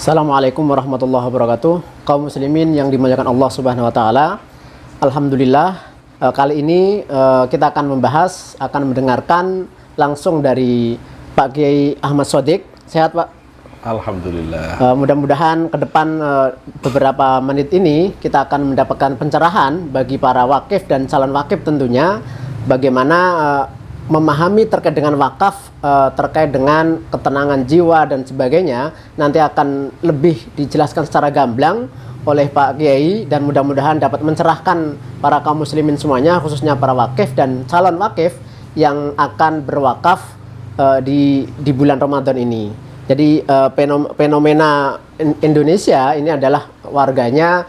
Assalamualaikum warahmatullahi wabarakatuh. Kaum muslimin yang dimuliakan Allah Subhanahu wa taala. Alhamdulillah, kali ini kita akan mendengarkan langsung dari Pak Kiai Ahmad Shodiq. Sehat, Pak? Alhamdulillah. Mudah-mudahan ke depan beberapa menit ini kita akan mendapatkan pencerahan bagi para wakif dan calon wakif tentunya, bagaimana memahami terkait dengan wakaf, terkait dengan ketenangan jiwa dan sebagainya. Nanti akan lebih dijelaskan secara gamblang oleh Pak Kiai, dan mudah-mudahan dapat mencerahkan para kaum muslimin semuanya, khususnya para wakif dan calon wakif yang akan berwakaf di bulan Ramadan ini. Jadi fenomena Indonesia ini adalah warganya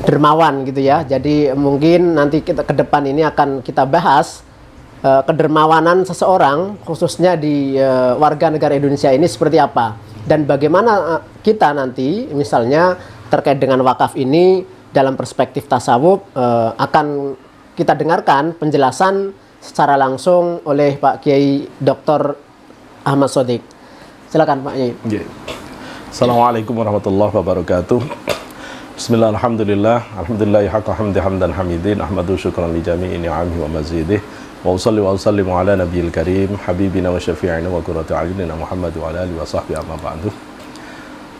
dermawan gitu ya. Jadi mungkin nanti kita ke depan ini akan kita bahas kedermawanan seseorang, khususnya di warga negara Indonesia ini seperti apa, dan bagaimana kita nanti misalnya terkait dengan wakaf ini dalam perspektif tasawuf. Akan kita dengarkan penjelasan secara langsung oleh Pak Kiai Dr. Ahmad Shodiq. Silakan Pak Kiai. Assalamualaikum warahmatullahi wabarakatuh. Bismillah, alhamdulillah, alhamdulillahi haqqa hamdi hamdan hamidin, ahmadu syukran li jami'i ni'amihi wa mazidih, wa usalli wa usallimu ala nabiyil karim, habibina wa syafi'ina wa qurrati a'yunina Muhammad wa ala alihi wa sahbihi amma ba'du.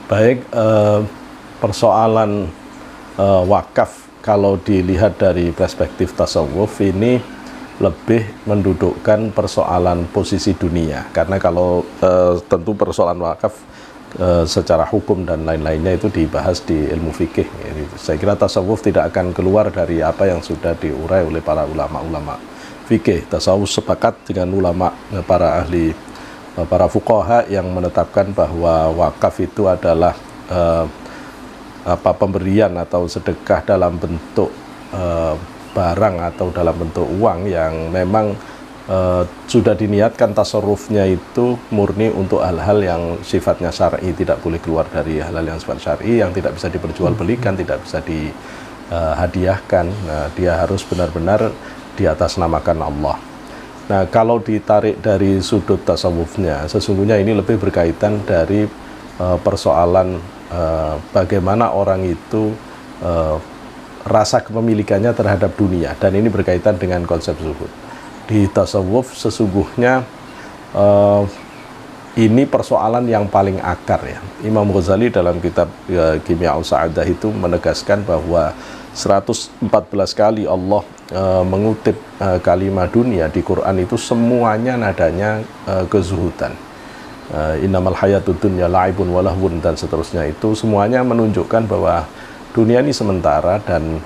Baik, persoalan wakaf kalau dilihat dari perspektif tasawuf ini lebih mendudukkan persoalan posisi dunia, karena kalau tentu persoalan wakaf secara hukum dan lain-lainnya itu dibahas di ilmu fikih. Saya kira tasawuf tidak akan keluar dari apa yang sudah diurai oleh para ulama-ulama fikih. Tasawuf sepakat dengan ulama, para ahli, para fuqaha yang menetapkan bahwa wakaf itu adalah pemberian atau sedekah dalam bentuk barang atau dalam bentuk uang yang memang sudah diniatkan tasarrufnya itu murni untuk hal-hal yang sifatnya syar'i, tidak boleh keluar dari hal-hal yang sifat syar'i, yang tidak bisa diperjualbelikan, tidak bisa dihadiahkan. Nah, dia harus benar-benar diatasnamakan Allah. Nah, kalau ditarik dari sudut tasawufnya, sesungguhnya ini lebih berkaitan dari persoalan bagaimana orang itu rasa kepemilikannya terhadap dunia, dan ini berkaitan dengan konsep zuhud. Di tasawuf sesungguhnya ini persoalan yang paling akar ya. Imam Ghazali dalam kitab Kimya'us Sa'adah itu menegaskan bahwa 114 kali Allah mengutip kalimat dunia di Quran itu semuanya nadanya kezuhudan. Innamal hayatud dunya la'ibun wa lahwun dan seterusnya, itu semuanya menunjukkan bahwa dunia ini sementara. Dan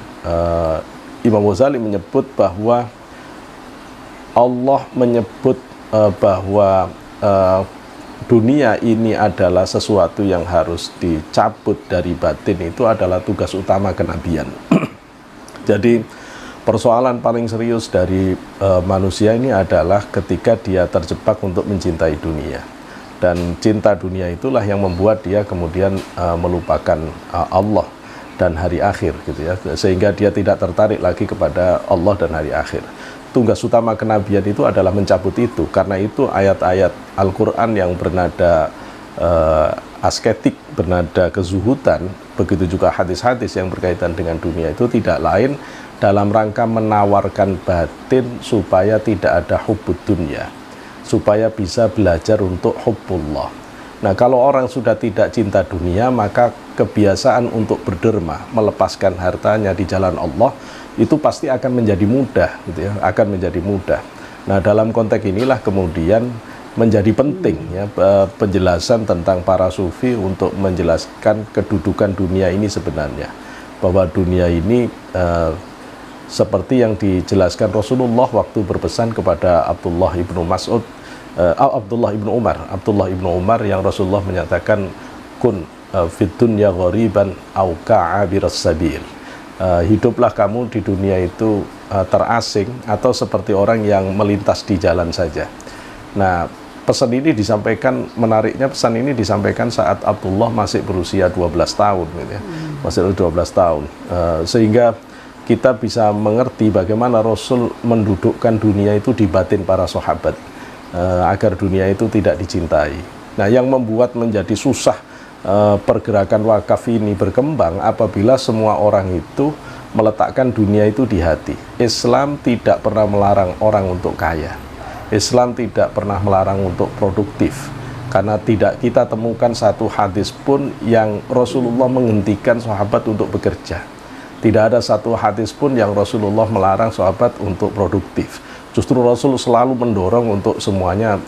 Imam Ghazali menyebut bahwa Allah menyebut bahwa dunia ini adalah sesuatu yang harus dicabut dari batin, itu adalah tugas utama kenabian. Jadi persoalan paling serius dari manusia ini adalah ketika dia terjebak untuk mencintai dunia, dan cinta dunia itulah yang membuat dia kemudian melupakan Allah dan hari akhir gitu ya, sehingga dia tidak tertarik lagi kepada Allah dan hari akhir. Tugas utama kenabian itu adalah mencabut itu. Karena itu ayat-ayat Al-Quran yang bernada asketik, bernada kezuhudan, begitu juga hadis-hadis yang berkaitan dengan dunia itu tidak lain dalam rangka menawarkan batin supaya tidak ada hubbud dunya, supaya bisa belajar untuk hubbullah. Nah, kalau orang sudah tidak cinta dunia, maka kebiasaan untuk berderma, melepaskan hartanya di jalan Allah, itu pasti akan menjadi mudah gitu ya, akan menjadi mudah. Nah, dalam konteks inilah kemudian menjadi penting ya penjelasan tentang para sufi untuk menjelaskan kedudukan dunia ini sebenarnya, bahwa dunia ini seperti yang dijelaskan Rasulullah waktu berpesan kepada Abdullah ibnu Mas'ud, Abdullah ibnu Umar yang Rasulullah menyatakan kun fid dunya ghariban au ka'abiras sabil. Hiduplah kamu di dunia itu terasing atau seperti orang yang melintas di jalan saja. Nah, pesan ini disampaikan, menariknya pesan ini disampaikan saat Abdullah masih berusia 12 tahun gitu ya. Masih 12 tahun. Sehingga kita bisa mengerti bagaimana Rasul mendudukkan dunia itu di batin para sahabat, agar dunia itu tidak dicintai. Nah, yang membuat menjadi susah pergerakan wakaf ini berkembang apabila semua orang itu meletakkan dunia itu di hati. Islam tidak pernah melarang orang untuk kaya. Islam tidak pernah melarang untuk produktif. Karena tidak kita temukan satu hadis pun yang Rasulullah menghentikan sahabat untuk bekerja. Tidak ada satu hadis pun yang Rasulullah melarang sahabat untuk produktif. Justru Rasul selalu mendorong untuk semuanya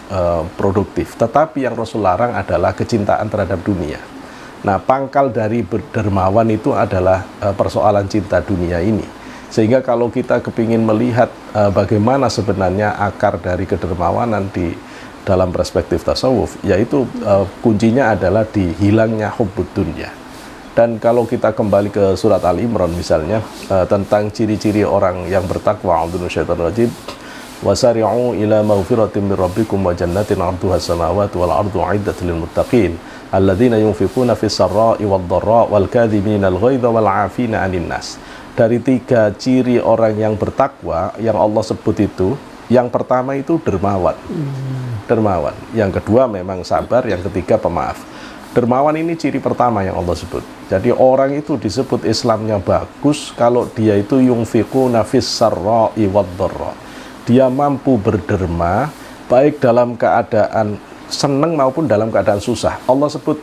produktif. Tetapi yang Rasul larang adalah kecintaan terhadap dunia. Nah, pangkal dari berdermawan itu adalah persoalan cinta dunia ini. Sehingga kalau kita kepingin melihat bagaimana sebenarnya akar dari kedermawanan di dalam perspektif tasawuf, yaitu kuncinya adalah di hilangnya hubbud dunya. Dan kalau kita kembali ke surat Al-Imran misalnya, tentang ciri-ciri orang yang bertakwa, a'udzu minasyaitonir rajim, wasari'u ila maghfiratin min rabbikum wa jannatin 'arduha as-samawati wal ardu 'iddatul lil muttaqin alladzina yunfiquna fis sarra'i wad dharra wal kadhimina al ghaidha wal 'afina 'anil nas. Dari 3 ciri orang yang bertakwa yang Allah sebut itu, yang pertama itu dermawan. Dermawan. Yang kedua memang sabar, yang ketiga pemaaf. Dermawan ini ciri pertama yang Allah sebut. Jadi orang itu disebut Islamnya bagus kalau dia itu yunfiquna fis sarra'i wad dharra. Dia mampu berderma baik dalam keadaan senang maupun dalam keadaan susah. Allah sebut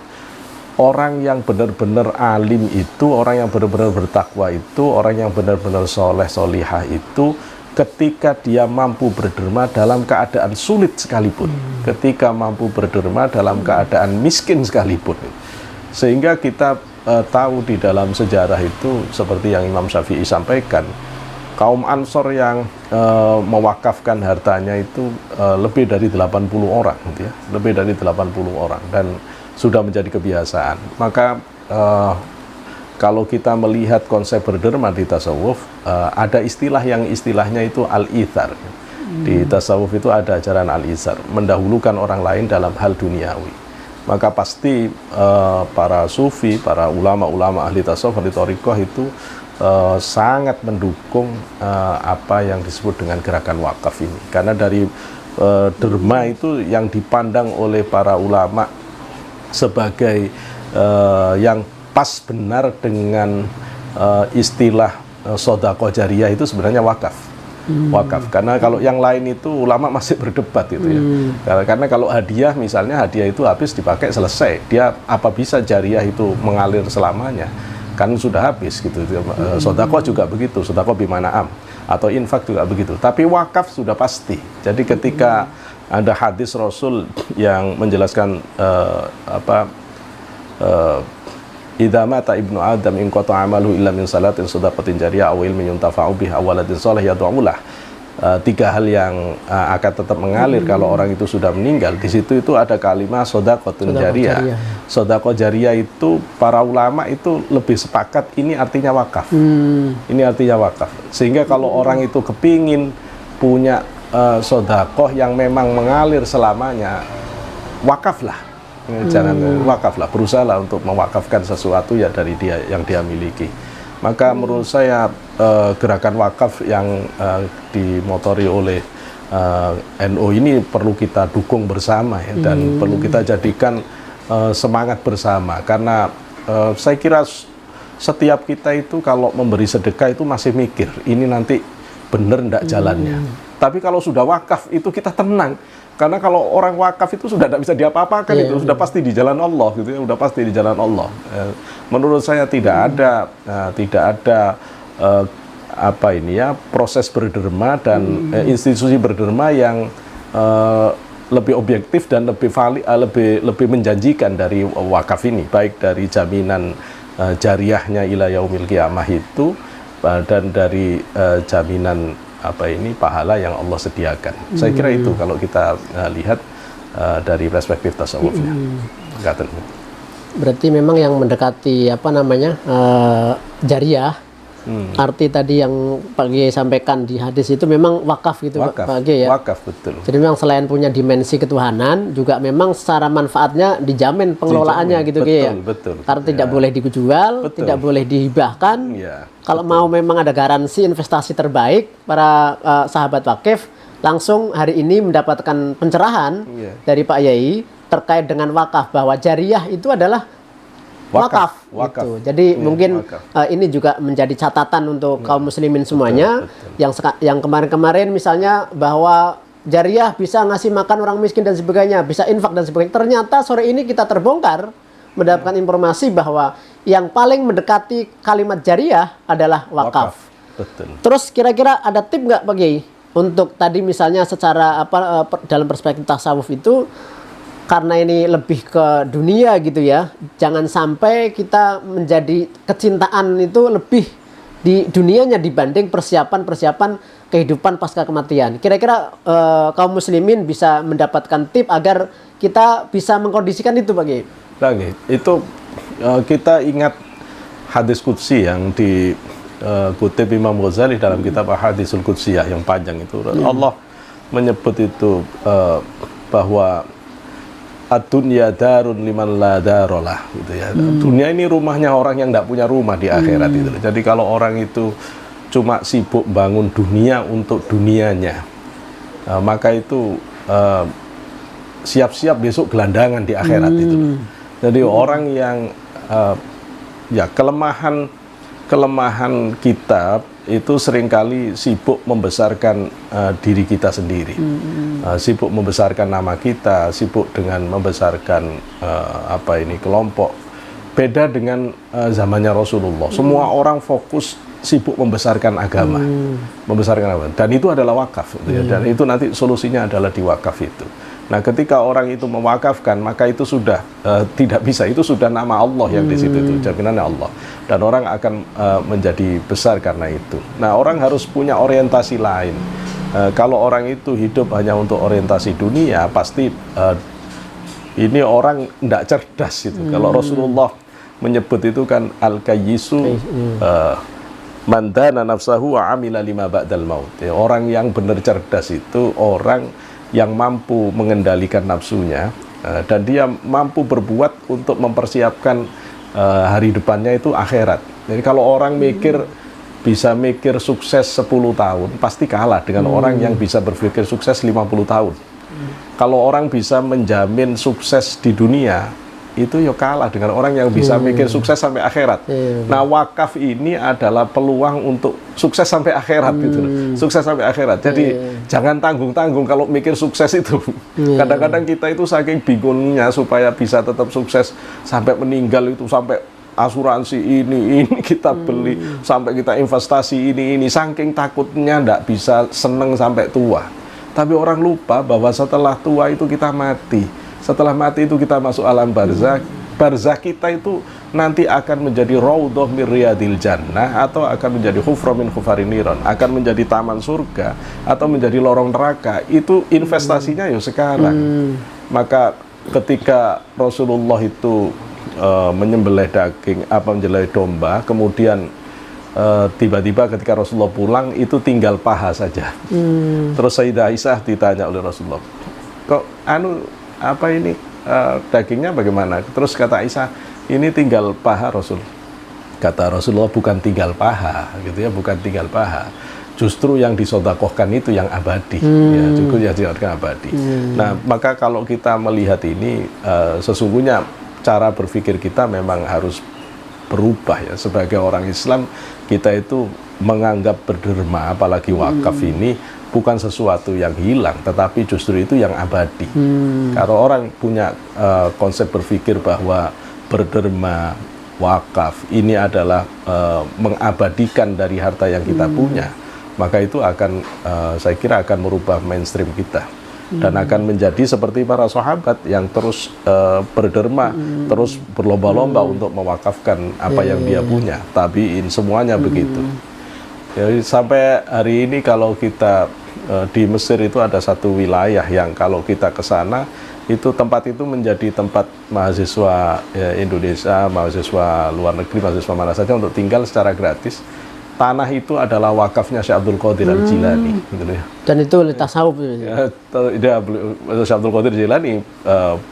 orang yang benar-benar alim itu, orang yang benar-benar bertakwa itu, orang yang benar-benar soleh solihah itu, ketika dia mampu berderma dalam keadaan sulit sekalipun, ketika mampu berderma dalam keadaan miskin sekalipun. Sehingga kita tahu di dalam sejarah itu seperti yang Imam Syafi'i sampaikan, kaum Ansor yang mewakafkan hartanya itu lebih dari 80 orang gitu ya, lebih dari 80 orang, dan sudah menjadi kebiasaan. Maka kalau kita melihat konsep berderma di tasawuf, ada istilah yang istilahnya itu al-ithar. Di tasawuf itu ada ajaran al-ithar, mendahulukan orang lain dalam hal duniawi. Maka pasti para sufi, para ulama-ulama ahli tasawuf, ahli thariqah itu sangat mendukung apa yang disebut dengan gerakan wakaf ini. Karena dari derma itu yang dipandang oleh para ulama sebagai yang pas benar dengan istilah sodaqah jariyah itu sebenarnya wakaf. Wakaf. Karena kalau yang lain itu ulama masih berdebat gitu ya. Karena kalau hadiah misalnya, hadiah itu habis dipakai selesai. Dia apa bisa jariyah itu mengalir selamanya? Kan sudah habis gitu. Sodaqah juga begitu, sodaqah bimana'am, atau infak juga begitu. Tapi wakaf sudah pasti. Jadi ketika ada hadis Rasul yang menjelaskan idza mata ibnu adam in qata amalu illa min salatin shadaqatin jariyah aw ilmin yuntafa'u bihi aw waladin shalih yad'u lah. 3 hal yang akan tetap mengalir kalau orang itu sudah meninggal. Di situ itu ada kalimat shadaqatun jariyah. Shadaqah jariyah itu para ulama itu lebih sepakat ini artinya wakaf. Ini artinya wakaf. Sehingga kalau orang itu kepingin punya shadaqah yang memang mengalir selamanya, wakaflah. Jangan wakaflah, berusahalah untuk mewakafkan sesuatu ya dari dia yang dia miliki. Maka menurut saya gerakan wakaf yang dimotori oleh NU ini perlu kita dukung bersama ya, dan perlu kita jadikan semangat bersama. Karena saya kira setiap kita itu kalau memberi sedekah itu masih mikir ini nanti benar enggak jalannya. Tapi kalau sudah wakaf itu kita tenang. Karena kalau orang wakaf itu sudah tidak bisa diapa-apakan, itu sudah pasti di jalan Allah gitu ya, sudah pasti di jalan Allah. Menurut saya tidak ada apa ini ya, proses berderma dan institusi berderma yang lebih objektif dan lebih menjanjikan dari wakaf ini, baik dari jaminan jariyahnya ila yaumil qiyamah itu dan dari jaminan apa ini pahala yang Allah sediakan. Saya kira itu kalau kita lihat dari perspektif tasawufnya. Berarti memang yang mendekati apa namanya jariyah, arti tadi yang Pak Kiai sampaikan di hadis itu memang wakaf gitu, wakaf, Pak Kiai ya. Wakaf, betul. Jadi memang selain punya dimensi ketuhanan, juga memang secara manfaatnya dijamin pengelolaannya gitu, Kiai ya. Betul. Karena tidak boleh dijual, tidak boleh dihibahkan. Kalau mau memang ada garansi investasi terbaik, para sahabat wakif langsung hari ini mendapatkan pencerahan dari Pak Yai terkait dengan wakaf, bahwa jariyah itu adalah wakaf. Wakaf. Gitu. Jadi Iya, mungkin wakaf. ini juga menjadi catatan untuk kaum muslimin semuanya. Betul. Yang kemarin-kemarin misalnya bahwa jariah bisa ngasih makan orang miskin dan sebagainya, bisa infak dan sebagainya. Ternyata sore ini kita terbongkar mendapatkan informasi bahwa yang paling mendekati kalimat jariah adalah wakaf. Betul. Terus kira-kira ada tip nggak Pak Kiai untuk tadi misalnya secara dalam perspektif tasawuf itu, karena ini lebih ke dunia gitu ya, jangan sampai kita menjadi kecintaan itu lebih di dunianya dibanding persiapan kehidupan pasca kematian. Kira-kira kaum muslimin bisa mendapatkan tip agar kita bisa mengkondisikan itu Pak Kiai. Lagi itu kita ingat hadis qudsi yang dikutip Imam Ghazali dalam kitab Ahadisul Qudsiyah yang panjang itu. Allah menyebut itu bahwa ad-dunya darun liman la darolah gitu ya. Dunia ini rumahnya orang yang tidak punya rumah di akhirat itu. Jadi kalau orang itu cuma sibuk bangun dunia untuk dunianya, maka itu siap-siap besok gelandangan di akhirat itu. Jadi orang yang ya kelemahan kita itu seringkali sibuk membesarkan diri kita sendiri, sibuk membesarkan nama kita, sibuk dengan membesarkan kelompok. Beda dengan zamannya Rasulullah, semua orang fokus sibuk membesarkan agama, dan itu adalah wakaf, gitu ya. Dan itu nanti solusinya adalah di wakaf itu. Nah, ketika orang itu mewakafkan, maka itu sudah tidak bisa, itu sudah nama Allah yang di situ, itu jaminannya Allah, dan orang akan menjadi besar karena itu. Nah, orang harus punya orientasi lain. Kalau orang itu hidup hanya untuk orientasi dunia, pasti ini orang tidak cerdas itu. Kalau Rasulullah menyebut itu kan al-kayyisu man dana nafsahu wa amila lima ba'dal maut. Ya, orang yang benar cerdas itu orang yang mampu mengendalikan nafsunya dan dia mampu berbuat untuk mempersiapkan hari depannya itu akhirat. Jadi kalau orang bisa mikir sukses 10 tahun, pasti kalah dengan orang yang bisa berpikir sukses 50 tahun. Kalau orang bisa menjamin sukses di dunia, itu ya kalah dengan orang yang bisa mikir sukses sampai akhirat. Nah, wakaf ini adalah peluang untuk sukses sampai akhirat gitu. Sukses sampai akhirat. Jadi jangan tanggung-tanggung kalau mikir sukses itu. Kadang-kadang kita itu saking bingungnya supaya bisa tetap sukses sampai meninggal itu, sampai asuransi ini kita beli, sampai kita investasi ini saking takutnya ndak bisa seneng sampai tua. Tapi orang lupa bahwa setelah tua itu kita mati. Setelah mati itu kita masuk alam barzakh. Barzakh kita itu nanti akan menjadi raudhah min riyadil jannah, atau akan menjadi hufra min hufarin niran, akan menjadi taman surga atau menjadi lorong neraka. Itu investasinya ya sekarang. Maka ketika Rasulullah itu menyembelih domba, kemudian tiba-tiba ketika Rasulullah pulang itu tinggal paha saja. Terus Sayyidah Aisyah ditanya oleh Rasulullah, kok ini dagingnya bagaimana? Terus kata Aisyah, ini tinggal paha Rasul. Kata Rasulullah, bukan tinggal paha, gitu ya, bukan tinggal paha. Justru yang disodakohkan itu yang abadi, ya, juga yang disodakohkan abadi. Nah, maka kalau kita melihat ini, sesungguhnya cara berpikir kita memang harus berubah ya. Sebagai orang Islam, kita itu menganggap berderma, apalagi wakaf ini bukan sesuatu yang hilang, tetapi justru itu yang abadi. Kalau orang punya konsep berpikir bahwa berderma, wakaf ini adalah mengabadikan dari harta yang kita punya, maka itu akan saya kira akan merubah mainstream kita dan akan menjadi seperti para sahabat yang terus berderma, terus berlomba-lomba untuk mewakafkan apa yang dia punya. Tabiin semuanya begitu. Jadi sampai hari ini kalau kita di Mesir itu ada satu wilayah yang kalau kita ke sana, itu tempat itu menjadi tempat mahasiswa Indonesia, mahasiswa luar negeri, mahasiswa mana saja untuk tinggal secara gratis. Tanah itu adalah wakafnya Syekh Abdul Qadir Al-Jilani, gitu ya. Dan itu tasawuf ya. Syekh Abdul Qadir Jilani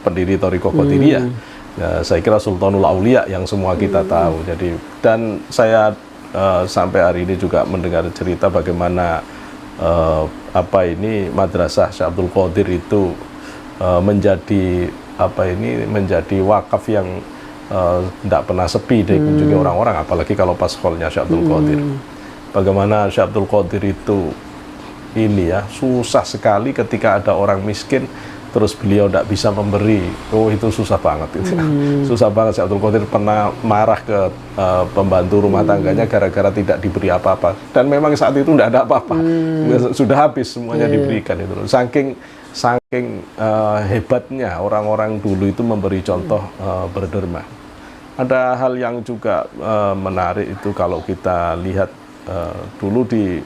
pendiri Thariqah Qadiriyah. Ya, saya kira Sultanul Aulia yang semua kita tahu. Jadi, dan saya sampai hari ini juga mendengar cerita bagaimana madrasah Syekh Abdul Qadir itu menjadi wakaf yang tidak pernah sepi dikunjungi orang-orang, apalagi kalau pas haulnya Syekh Abdul Qadir. Bagaimana Syekh Abdul Qadir itu ini ya, susah sekali ketika ada orang miskin terus beliau tidak bisa memberi. Oh, itu susah banget itu. Susah banget. Syekh Abdul Qadir pernah marah ke pembantu rumah tangganya gara-gara tidak diberi apa-apa, dan memang saat itu tidak ada apa-apa. Sudah habis semuanya diberikan itu. Saking hebatnya orang-orang dulu itu memberi contoh berderma. Ada hal yang juga menarik itu kalau kita lihat dulu di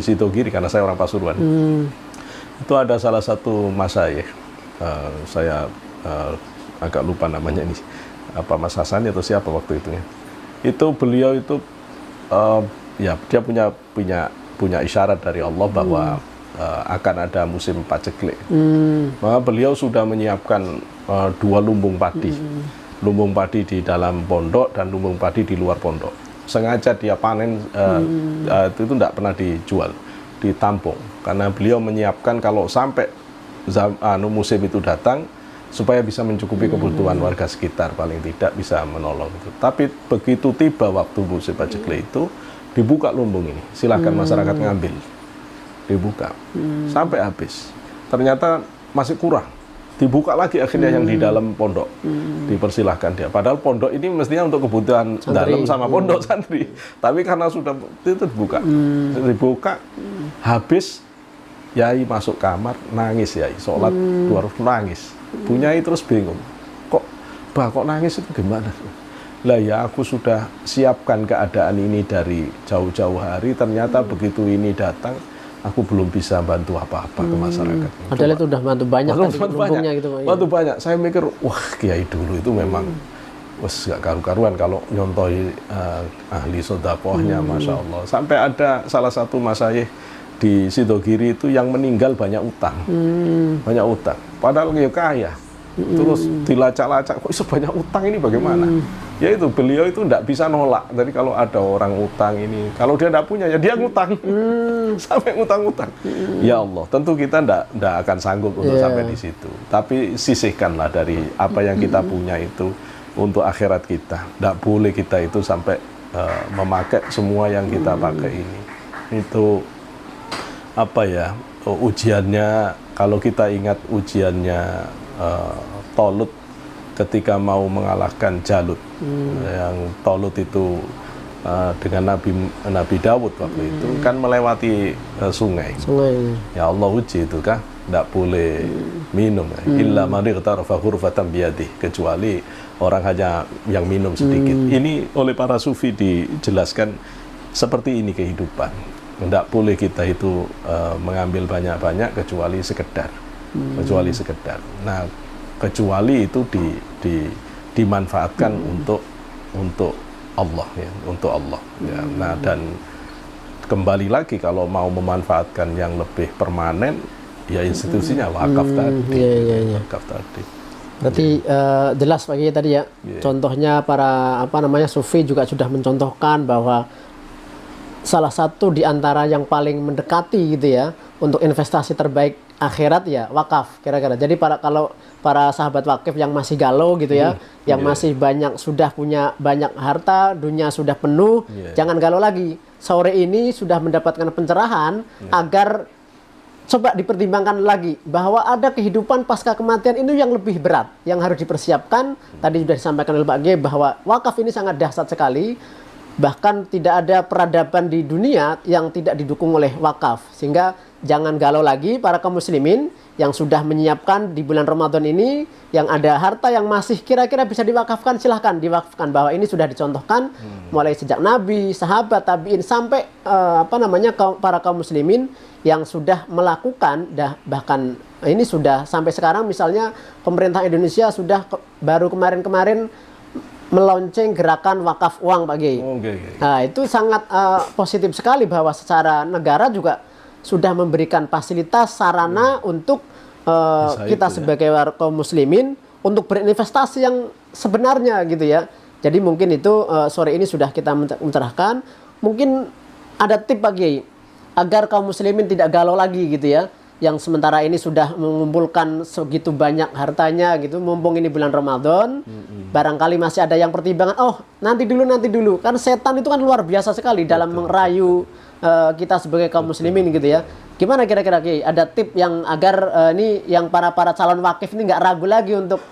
Sidogiri, karena saya orang Pasuruan. Itu ada salah satu masyayikh, saya agak lupa namanya ini, apa Mas Hasan atau siapa waktu itu ya. Itu beliau itu ya dia punya isyarat dari Allah bahwa akan ada musim paceklik. Maka beliau sudah menyiapkan 2 lumbung padi. Lumbung padi di dalam pondok dan lumbung padi di luar pondok. Sengaja dia panen itu tidak pernah dijual, ditampung, karena beliau menyiapkan kalau sampai musim itu datang supaya bisa mencukupi kebutuhan warga sekitar, paling tidak bisa menolong itu. Tapi begitu tiba waktu musim paceklik itu, dibuka lumbung ini, silahkan masyarakat ngambil, dibuka sampai habis. Ternyata masih kurang, dibuka lagi akhirnya yang di dalam pondok, dipersilahkan dia. Padahal pondok ini mestinya untuk kebutuhan santri, dalam sama pondok santri. Tapi karena sudah itu dibuka, habis, Yai masuk kamar nangis, Yai sholat 2 rakaat nangis. Bunyai terus bingung, kok nangis itu gimana? Lah ya, aku sudah siapkan keadaan ini dari jauh-jauh hari, ternyata begitu ini datang, aku belum bisa bantu apa-apa ke masyarakat. Padahal itu udah bantu banyak, bantu banyak. Saya mikir, wah Kiai dulu itu memang wes gak karu-karuan kalau nyontohi ahli sedekahnya, masya Allah. Sampai ada salah satu masyayikh di Sidogiri itu yang meninggal banyak utang, banyak utang. Padahal dia kaya. Terus dilacak-lacak, kok bisa banyak utang ini bagaimana? Ya itu, beliau itu tidak bisa nolak. Jadi kalau ada orang utang ini, kalau dia tidak punya, ya dia ngutang. Sampai ngutang-ngutang. Ya Allah, tentu kita tidak akan sanggup untuk sampai di situ. Tapi sisihkanlah dari apa yang kita punya itu untuk akhirat kita. Tidak boleh kita itu sampai memakai semua yang kita pakai ini. Itu apa ya, ujiannya, kalau kita ingat ujiannya Tolut ketika mau mengalahkan Jalut, yang Tolut itu dengan Nabi Dawud waktu itu kan melewati sungai. Ya Allah uji itu kan, tidak boleh minum. Illa man ightarafa ghurfatan biyadih, kecuali orang hanya yang minum sedikit. Ini oleh para sufi dijelaskan seperti ini kehidupan. Tidak boleh kita itu mengambil banyak-banyak kecuali sekedar. Nah, kecuali itu dimanfaatkan untuk Allah ya, untuk Allah ya. Nah, dan kembali lagi kalau mau memanfaatkan yang lebih permanen, ya institusinya wakaf tadi. Wakaf tadi. Berarti jelas Pak Kiai tadi ya. Contohnya para sufi juga sudah mencontohkan bahwa salah satu di antara yang paling mendekati gitu ya untuk investasi terbaik akhirat ya wakaf kira-kira. Jadi kalau para sahabat wakif yang masih galau gitu ya, yang masih sudah punya banyak harta, dunia sudah penuh, jangan galau lagi. Sore ini sudah mendapatkan pencerahan agar coba dipertimbangkan lagi bahwa ada kehidupan pasca kematian ini yang lebih berat, yang harus dipersiapkan. Tadi sudah disampaikan oleh Pak G bahwa wakaf ini sangat dahsyat sekali. Bahkan tidak ada peradaban di dunia yang tidak didukung oleh wakaf. Sehingga jangan galau lagi para kaum muslimin yang sudah menyiapkan di bulan Ramadan ini, yang ada harta yang masih kira-kira bisa diwakafkan, silahkan diwakafkan. Bahwa ini sudah dicontohkan mulai sejak Nabi, sahabat, tabi'in, sampai para kaum muslimin yang sudah melakukan, bahkan ini sudah sampai sekarang. Misalnya pemerintah Indonesia sudah baru kemarin-kemarin melonceng gerakan wakaf uang, Pak Kiai. Nah, itu sangat positif sekali bahwa secara negara juga sudah memberikan fasilitas sarana untuk kita sebagai kaum muslimin untuk berinvestasi yang sebenarnya gitu ya. Jadi mungkin itu sore ini sudah kita mencerahkan. Mungkin ada tip Pak Kiai agar kaum muslimin tidak galau lagi gitu ya. yang sementara ini sudah mengumpulkan segitu banyak hartanya gitu, mumpung ini bulan Ramadan, barangkali masih ada yang pertimbangan, oh nanti dulu, kan setan itu kan luar biasa sekali dalam merayu kita sebagai kaum muslimin gitu ya. Gimana kira-kira Ki? Ada tip yang agar ini yang para calon wakif ini nggak ragu lagi untuk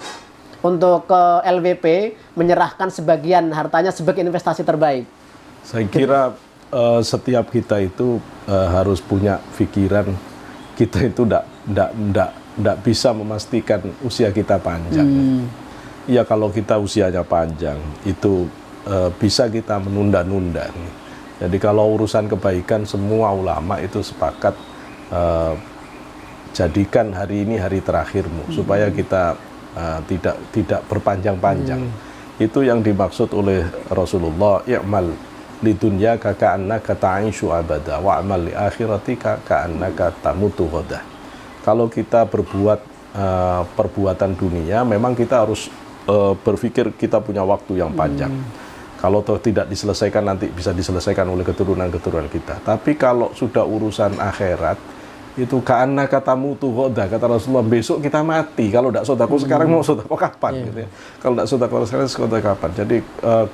ke LWP menyerahkan sebagian hartanya sebagai investasi terbaik? Saya kira setiap kita itu harus punya pikiran kita itu tidak bisa memastikan usia kita panjang. Ya kalau kita usianya panjang itu bisa kita menunda-nunda. Jadi kalau urusan kebaikan semua ulama itu sepakat jadikan hari ini hari terakhirmu supaya kita tidak berpanjang-panjang. Itu yang dimaksud oleh Rasulullah, i'mal lidunya ka'annaka ta'ishu abada wa'mal li akhiratika ka'annaka tamutu ghadah. Kalau kita berbuat perbuatan dunia, memang kita harus berpikir kita punya waktu yang panjang. Kalau tidak diselesaikan nanti bisa diselesaikan oleh keturunan-keturunan kita. Tapi kalau sudah urusan akhirat, itu ka'annaka tamutu ghadah, kata Rasulullah, besok kita mati. Kalau tidak sedekah sekarang mau sedekah kapan gitu ya. Kalau tidak sedekah sekarang kapan. Jadi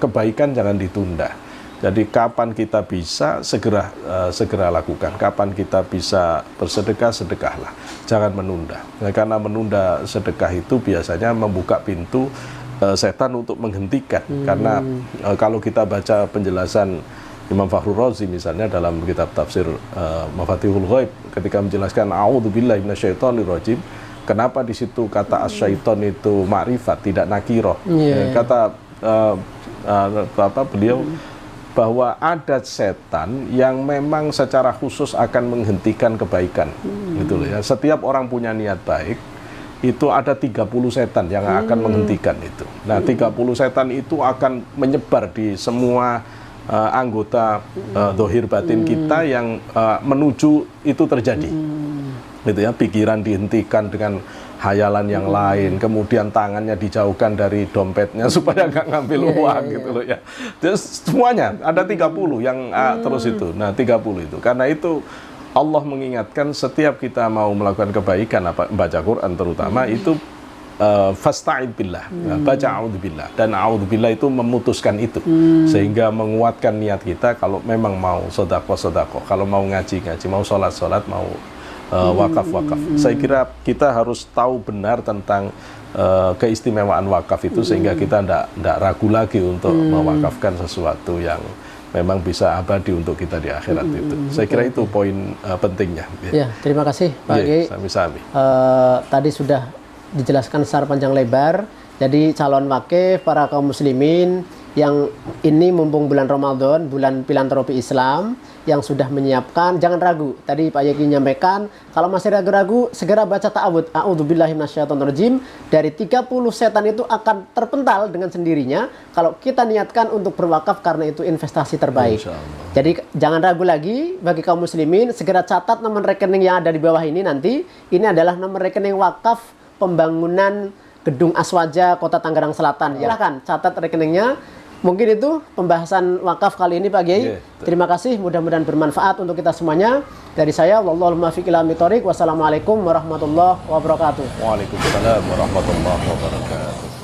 kebaikan jangan ditunda. Jadi kapan kita bisa segera lakukan. Kapan kita bisa bersedekah, sedekahlah. Jangan menunda. Nah, karena menunda sedekah itu biasanya membuka pintu setan untuk menghentikan. Karena kalau kita baca penjelasan Imam Fakhrul Razi misalnya dalam kitab tafsir Mafatihul Ghaib ketika menjelaskan a'udzubillahi minasyaitonirrajim, kenapa di situ kata asyaiton itu ma'rifat tidak nakiroh. Kata beliau bahwa ada setan yang memang secara khusus akan menghentikan kebaikan. Gitu loh ya. Setiap orang punya niat baik, itu ada 30 setan yang akan menghentikan itu. Nah, 30 setan itu akan menyebar di semua anggota dohir batin kita yang menuju itu terjadi. Gitu ya, pikiran dihentikan dengan hayalan yang lain, kemudian tangannya dijauhkan dari dompetnya supaya nggak ngambil uang gitu loh ya. Terus semuanya ada 30 yang terus itu. Nah, 30 itu. Karena itu Allah mengingatkan setiap kita mau melakukan kebaikan, baca Quran terutama, itu fasta'id billah, baca a'udzubillah. Dan a'udzubillah itu memutuskan itu, sehingga menguatkan niat kita kalau memang mau sedekah, kalau mau ngaji, mau sholat, mau wakaf. Saya kira kita harus tahu benar tentang keistimewaan wakaf itu, sehingga kita tidak ragu lagi untuk mewakafkan sesuatu yang memang bisa abadi untuk kita di akhirat itu. Saya kira itu poin pentingnya. Ya, terima kasih Pak Kiai. Sami-sami. Tadi sudah dijelaskan secara panjang lebar. Jadi calon wakif, para kaum muslimin yang ini mumpung bulan Ramadan, bulan filantropi Islam, yang sudah menyiapkan, jangan ragu. Tadi Pak Yaki menyampaikan, kalau masih ragu-ragu, segera baca ta'awudz. A'udzubillahi minasyaitonirrajim. Dari 30 setan itu akan terpental dengan sendirinya kalau kita niatkan untuk berwakaf karena itu investasi terbaik. Jadi jangan ragu lagi bagi kaum muslimin, segera catat nomor rekening yang ada di bawah ini nanti. Ini adalah nomor rekening wakaf pembangunan Gedung Aswaja Kota Tangerang Selatan. Silahkan catat rekeningnya. Mungkin itu pembahasan wakaf kali ini Pak Kiai. Terima kasih, mudah-mudahan bermanfaat untuk kita semuanya. Dari saya, wallahul muwaffiq ila aqwamit thoriq. Wassalamualaikum warahmatullahi wabarakatuh. Waalaikumsalam warahmatullahi wabarakatuh.